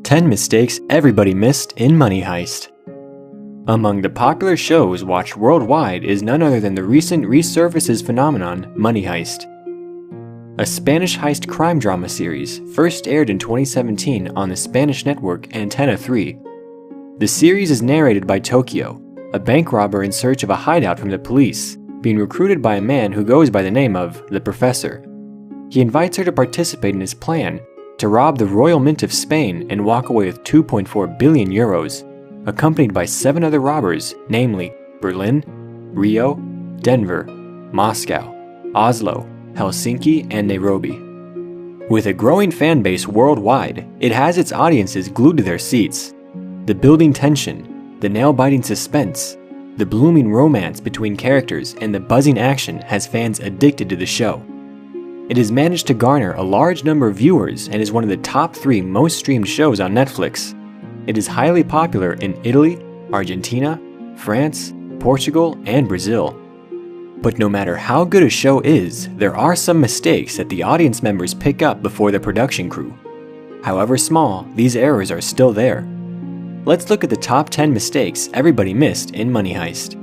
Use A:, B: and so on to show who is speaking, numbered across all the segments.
A: 10 mistakes everybody missed in Money Heist. Among the popular shows watched worldwide is none other than the recent resurfaces phenomenon, Money Heist. A Spanish heist crime drama series first aired in 2017 on the Spanish network Antena 3. The series is narrated by Tokyo, a bank robber in search of a hideout from the police, being recruited by a man who goes by the name of the Professor. He invites her to participate in his plan to rob the Royal Mint of Spain and walk away with 2.4 billion euros, accompanied by 7 other robbers, namely Berlin, Rio, Denver, Moscow, Oslo, Helsinki, and Nairobi. With a growing fan base worldwide, it has its audiences glued to their seats. The building tension, the nail-biting suspense, the blooming romance between characters, and the buzzing action has fans addicted to the show. It has managed to garner a large number of viewers and is one of the top 3 most streamed shows on Netflix. It is highly popular in Italy, Argentina, France, Portugal, and Brazil. But no matter how good a show is, there are some mistakes that the audience members pick up before the production crew. However small, these errors are still there. Let's look at the top 10 mistakes everybody missed in Money Heist.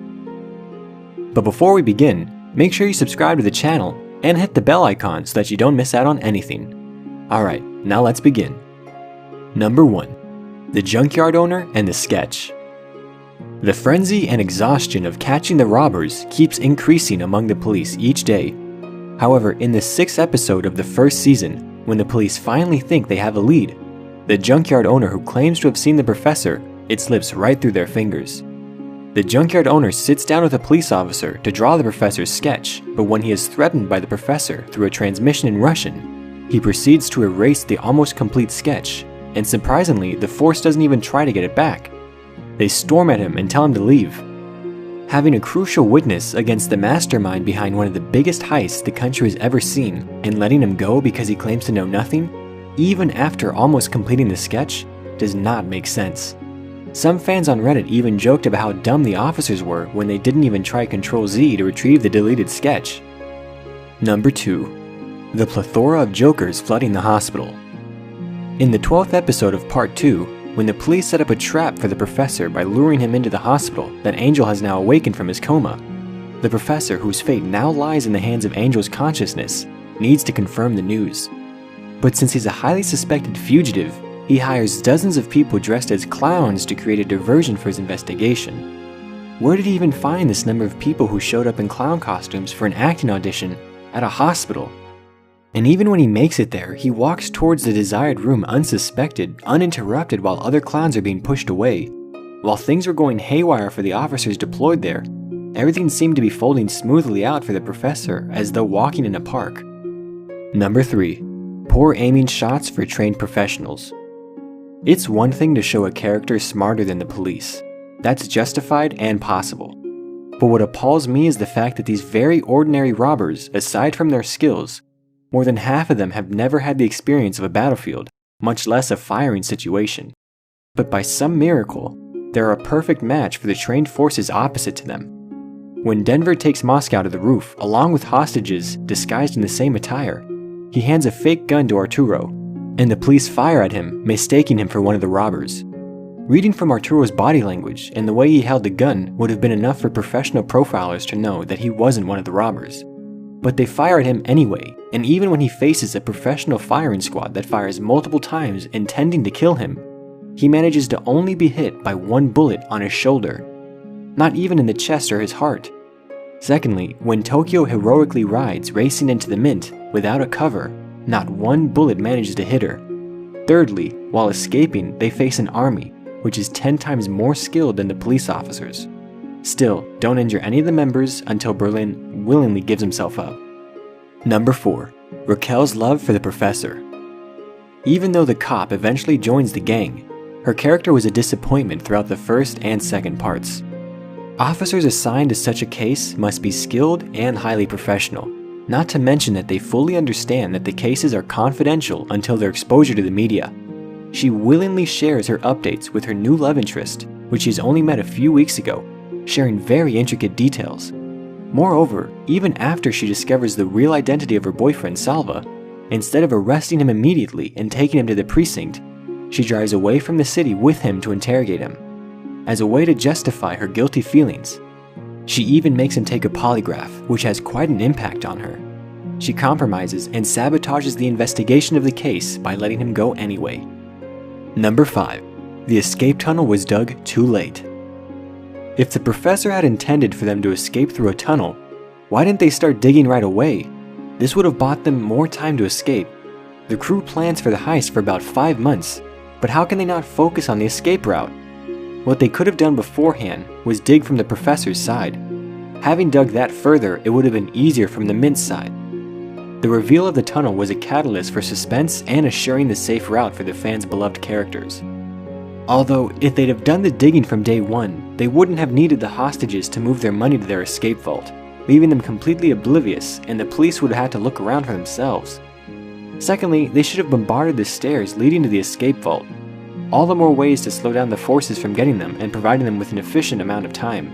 A: But before we begin, make sure you subscribe to the channel and hit the bell icon so that you don't miss out on anything. Alright, now let's begin. Number 1. The junkyard owner and the sketch. The frenzy and exhaustion of catching the robbers keeps increasing among the police each day. However, in the 6th episode of the first season, when the police finally think they have a lead, the junkyard owner who claims to have seen the professor, it slips right through their fingers. The junkyard owner sits down with a police officer to draw the professor's sketch, but when he is threatened by the professor through a transmission in Russian, he proceeds to erase the almost complete sketch, and surprisingly, the force doesn't even try to get it back. They storm at him and tell him to leave. Having a crucial witness against the mastermind behind one of the biggest heists the country has ever seen, and letting him go because he claims to know nothing, even after almost completing the sketch, does not make sense. Some fans on Reddit even joked about how dumb the officers were when they didn't even try Ctrl-Z to retrieve the deleted sketch. Number 2. The plethora of jokers flooding the hospital. In the 12th episode of Part 2, when the police set up a trap for the professor by luring him into the hospital that Angel has now awakened from his coma, the professor, whose fate now lies in the hands of Angel's consciousness, needs to confirm the news. But since he's a highly suspected fugitive, he hires dozens of people dressed as clowns to create a diversion for his investigation. Where did he even find this number of people who showed up in clown costumes for an acting audition at a hospital? And even when he makes it there, he walks towards the desired room unsuspected, uninterrupted while other clowns are being pushed away. While things were going haywire for the officers deployed there, everything seemed to be folding smoothly out for the professor as though walking in a park. Number 3. Poor aiming shots for trained professionals. It's one thing to show a character smarter than the police. That's justified and possible. But what appalls me is the fact that these very ordinary robbers, aside from their skills, more than half of them have never had the experience of a battlefield, much less a firing situation. But by some miracle, they're a perfect match for the trained forces opposite to them. When Denver takes Moscow to the roof, along with hostages disguised in the same attire, he hands a fake gun to Arturo, and the police fire at him, mistaking him for one of the robbers. Reading from Arturo's body language and the way he held the gun would have been enough for professional profilers to know that he wasn't one of the robbers. But they fire at him anyway, and even when he faces a professional firing squad that fires multiple times intending to kill him, he manages to only be hit by 1 bullet on his shoulder, not even in the chest or his heart. Secondly, when Tokyo heroically rides racing into the Mint without a cover, not 1 bullet manages to hit her. Thirdly, while escaping, they face an army, which is 10 times more skilled than the police officers. Still, don't injure any of the members until Berlin willingly gives himself up. Number 4. Raquel's love for the professor. Even though the cop eventually joins the gang, her character was a disappointment throughout the first and second parts. Officers assigned to such a case must be skilled and highly professional, not to mention that they fully understand that the cases are confidential until their exposure to the media. She willingly shares her updates with her new love interest, which she's only met a few weeks ago, sharing very intricate details. Moreover, even after she discovers the real identity of her boyfriend Salva, instead of arresting him immediately and taking him to the precinct, she drives away from the city with him to interrogate him, as a way to justify her guilty feelings. She even makes him take a polygraph, which has quite an impact on her. She compromises and sabotages the investigation of the case by letting him go anyway. Number 5. The escape tunnel was dug too late. If the professor had intended for them to escape through a tunnel, why didn't they start digging right away? This would have bought them more time to escape. The crew plans for the heist for about 5 months, but how can they not focus on the escape route? What they could have done beforehand was dig from the professor's side. Having dug that further, it would have been easier from the Mint's side. The reveal of the tunnel was a catalyst for suspense and assuring the safe route for the fans' beloved characters. Although, if they'd have done the digging from day one, they wouldn't have needed the hostages to move their money to their escape vault, leaving them completely oblivious, and the police would have had to look around for themselves. Secondly, they should have bombarded the stairs leading to the escape vault. All the more ways to slow down the forces from getting them and providing them with an efficient amount of time.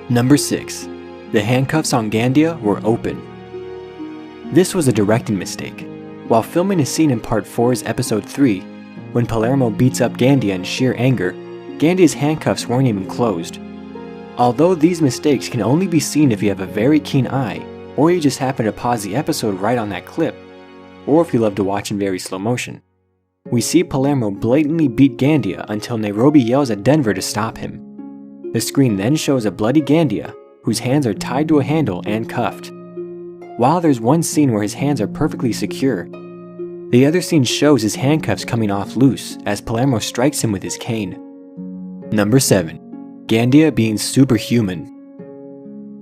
A: Number 6. The handcuffs on Gandia were open. This was a directing mistake. While filming a scene in Part 4's Episode 3, when Palermo beats up Gandia in sheer anger, Gandia's handcuffs weren't even closed. Although these mistakes can only be seen if you have a very keen eye, or you just happen to pause the episode right on that clip, or if you love to watch in very slow motion. We see Palermo blatantly beat Gandia until Nairobi yells at Denver to stop him. The screen then shows a bloody Gandia, whose hands are tied to a handle and cuffed. While there's one scene where his hands are perfectly secure, the other scene shows his handcuffs coming off loose as Palermo strikes him with his cane. Number 7. Gandia being superhuman.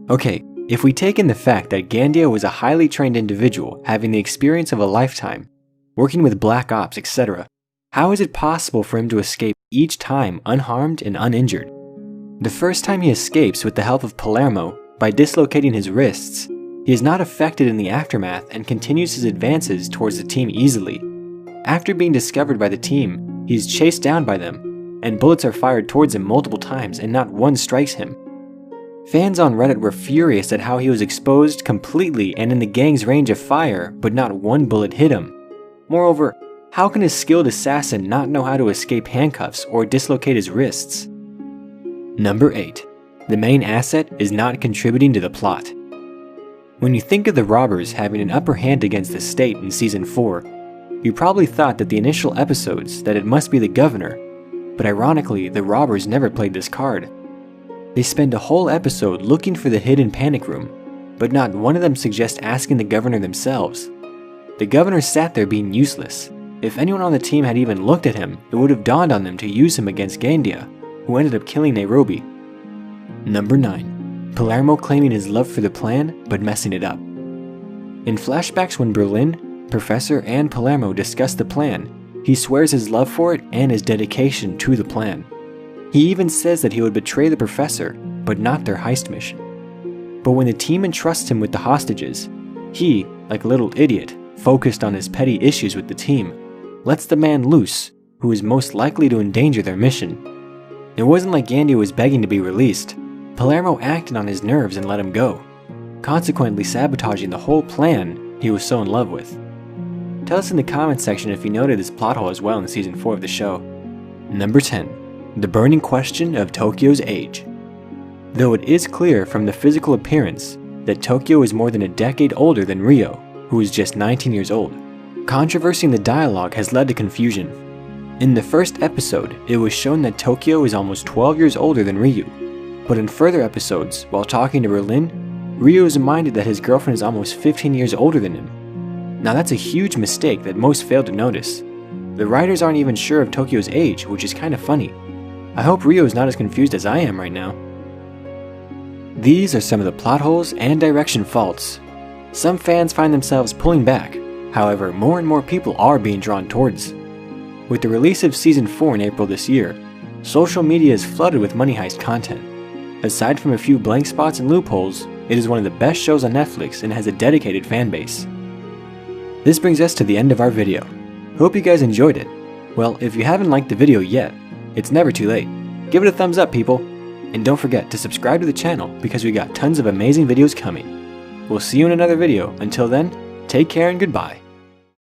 A: Okay, if we take in the fact that Gandia was a highly trained individual having the experience of a lifetime, working with black ops, etc., how is it possible for him to escape each time unharmed and uninjured? The first time he escapes with the help of Palermo by dislocating his wrists, he is not affected in the aftermath and continues his advances towards the team easily. After being discovered by the team, he is chased down by them, and bullets are fired towards him multiple times and not one strikes him. Fans on Reddit were furious at how he was exposed completely and in the gang's range of fire, but not one bullet hit him. Moreover, how can a skilled assassin not know how to escape handcuffs or dislocate his wrists? Number 8. The main asset is not contributing to the plot. When you think of the robbers having an upper hand against the state in Season 4, you probably thought that the initial episodes that it must be the governor, but ironically the robbers never played this card. They spend a whole episode looking for the hidden panic room, but not one of them suggests asking the governor themselves. The governor sat there being useless. If anyone on the team had even looked at him, it would have dawned on them to use him against Gandia, who ended up killing Nairobi. Number 9. Palermo claiming his love for the plan, but messing it up. In flashbacks when Berlin, Professor, and Palermo discuss the plan, he swears his love for it and his dedication to the plan. He even says that he would betray the Professor, but not their heist mission. But when the team entrusts him with the hostages, he, like a little idiot, focused on his petty issues with the team, lets the man loose, who is most likely to endanger their mission. It wasn't like Gandia was begging to be released. Palermo acted on his nerves and let him go, consequently sabotaging the whole plan he was so in love with. Tell us in the comments section if you noted this plot hole as well in Season 4 of the show. Number 10. The burning question of Tokyo's age. Though it is clear from the physical appearance that Tokyo is more than a decade older than Rio, who is just 19 years old, controversy in the dialogue has led to confusion. In the first episode, it was shown that Tokyo is almost 12 years older than Ryu, but in further episodes, while talking to Berlin, Ryu is reminded that his girlfriend is almost 15 years older than him. Now that's a huge mistake that most failed to notice. The writers aren't even sure of Tokyo's age, which is kind of funny. I hope Rio is not as confused as I am right now. These are some of the plot holes and direction faults. Some fans find themselves pulling back, however more and more people are being drawn towards. With the release of Season 4 in April this year, social media is flooded with Money Heist content. Aside from a few blank spots and loopholes, it is one of the best shows on Netflix and has a dedicated fan base. This brings us to the end of our video. Hope you guys enjoyed it. Well, if you haven't liked the video yet, it's never too late. Give it a thumbs up, people! And don't forget to subscribe to the channel because we got tons of amazing videos coming. We'll see you in another video. Until then, take care and goodbye.